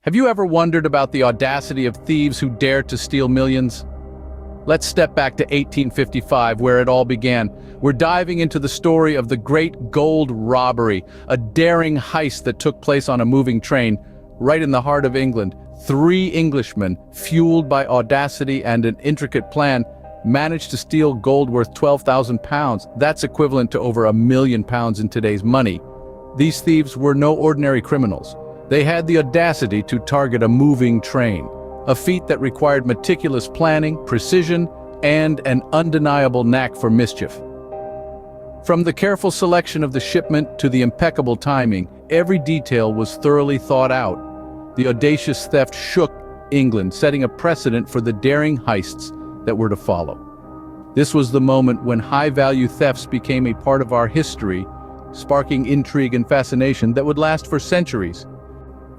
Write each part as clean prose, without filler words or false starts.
Have you ever wondered about the audacity of thieves who dared to steal millions? Let's step back to 1855, where it all began. We're diving into the story of the Great Gold Robbery, a daring heist that took place on a moving train, right in the heart of England. Three Englishmen, fueled by audacity and an intricate plan, managed to steal gold worth £12,000. That's equivalent to over £1 million in today's money. These thieves were no ordinary criminals. They had the audacity to target a moving train, a feat that required meticulous planning, precision, and an undeniable knack for mischief. From the careful selection of the shipment to the impeccable timing, every detail was thoroughly thought out. The audacious theft shook England, setting a precedent for the daring heists that were to follow. This was the moment when high-value thefts became a part of our history, sparking intrigue and fascination that would last for centuries.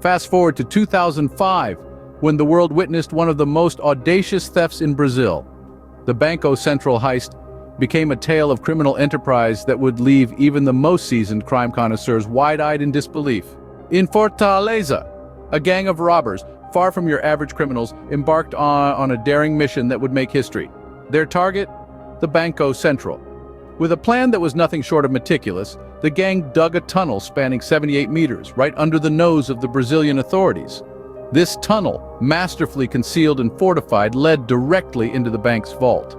Fast forward to 2005, when the world witnessed one of the most audacious thefts in Brazil. The Banco Central heist became a tale of criminal enterprise that would leave even the most seasoned crime connoisseurs wide-eyed in disbelief. In Fortaleza, a gang of robbers, far from your average criminals, embarked on a daring mission that would make history. Their target? The Banco Central. With a plan that was nothing short of meticulous, the gang dug a tunnel spanning 78 meters, right under the nose of the Brazilian authorities. This tunnel, masterfully concealed and fortified, led directly into the bank's vault.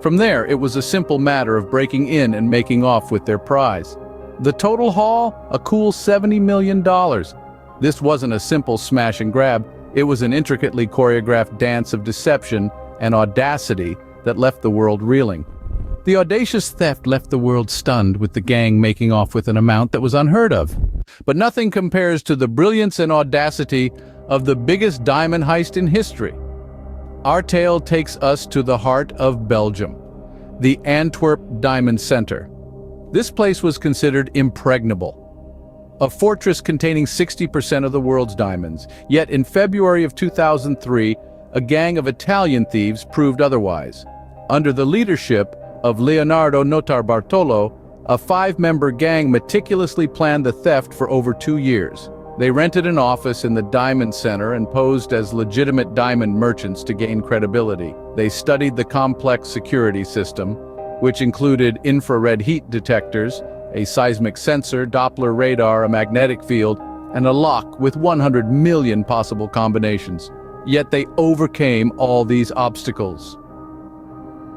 From there, it was a simple matter of breaking in and making off with their prize. The total haul? A cool $70 million. This wasn't a simple smash and grab, it was an intricately choreographed dance of deception and audacity that left the world reeling. The audacious theft left the world stunned, with the gang making off with an amount that was unheard of. But nothing compares to the brilliance and audacity of the biggest diamond heist in history. Our tale takes us to the heart of Belgium, the Antwerp Diamond Center. This place was considered impregnable, a fortress containing 60% of the world's diamonds. Yet in February of 2003, a gang of Italian thieves proved otherwise. Under the leadership of Leonardo Notarbartolo, a 5-member gang meticulously planned the theft for over 2 years. They rented an office in the Diamond Center and posed as legitimate diamond merchants to gain credibility. They studied the complex security system, which included infrared heat detectors, a seismic sensor, Doppler radar, a magnetic field, and a lock with 100 million possible combinations. Yet they overcame all these obstacles.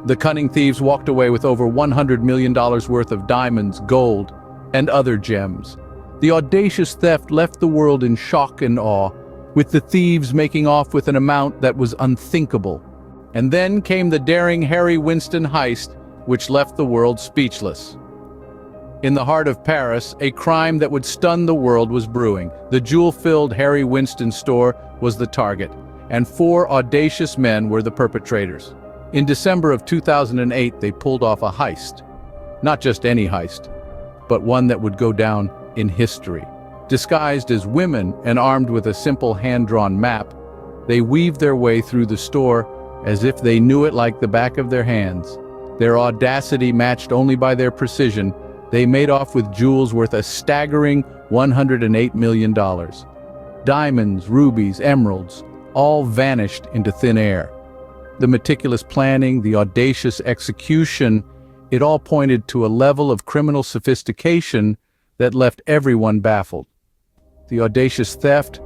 The cunning thieves walked away with over $100 million worth of diamonds, gold, and other gems. The audacious theft left the world in shock and awe, with the thieves making off with an amount that was unthinkable. And then came the daring Harry Winston heist, which left the world speechless. In the heart of Paris, a crime that would stun the world was brewing. The jewel-filled Harry Winston store was the target, and 4 audacious men were the perpetrators. In December of 2008, they pulled off a heist. Not just any heist, but one that would go down in history. Disguised as women and armed with a simple hand-drawn map, they weaved their way through the store as if they knew it like the back of their hands. Their audacity matched only by their precision. They made off with jewels worth a staggering $108 million. Diamonds, rubies, emeralds, all vanished into thin air. The meticulous planning, the audacious execution, it all pointed to a level of criminal sophistication that left everyone baffled. The audacious theft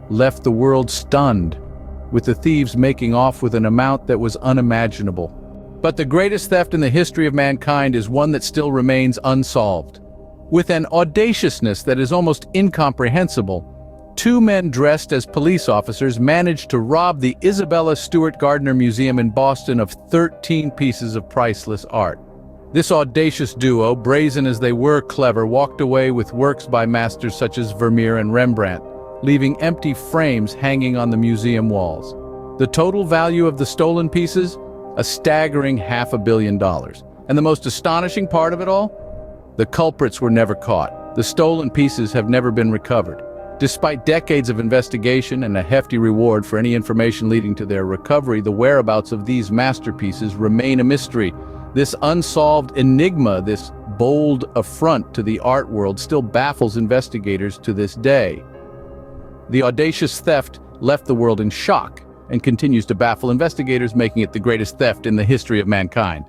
left the world stunned, with the thieves making off with an amount that was unimaginable. But the greatest theft in the history of mankind is one that still remains unsolved. With an audaciousness that is almost incomprehensible, 2 men dressed as police officers managed to rob the Isabella Stewart Gardner Museum in Boston of 13 pieces of priceless art. This audacious duo, brazen as they were clever, walked away with works by masters such as Vermeer and Rembrandt, leaving empty frames hanging on the museum walls. The total value of the stolen pieces? A staggering $500 million. And the most astonishing part of it all? The culprits were never caught. The stolen pieces have never been recovered. Despite decades of investigation and a hefty reward for any information leading to their recovery, the whereabouts of these masterpieces remain a mystery. This unsolved enigma, this bold affront to the art world, still baffles investigators to this day. The audacious theft left the world in shock and continues to baffle investigators, making it the greatest theft in the history of mankind.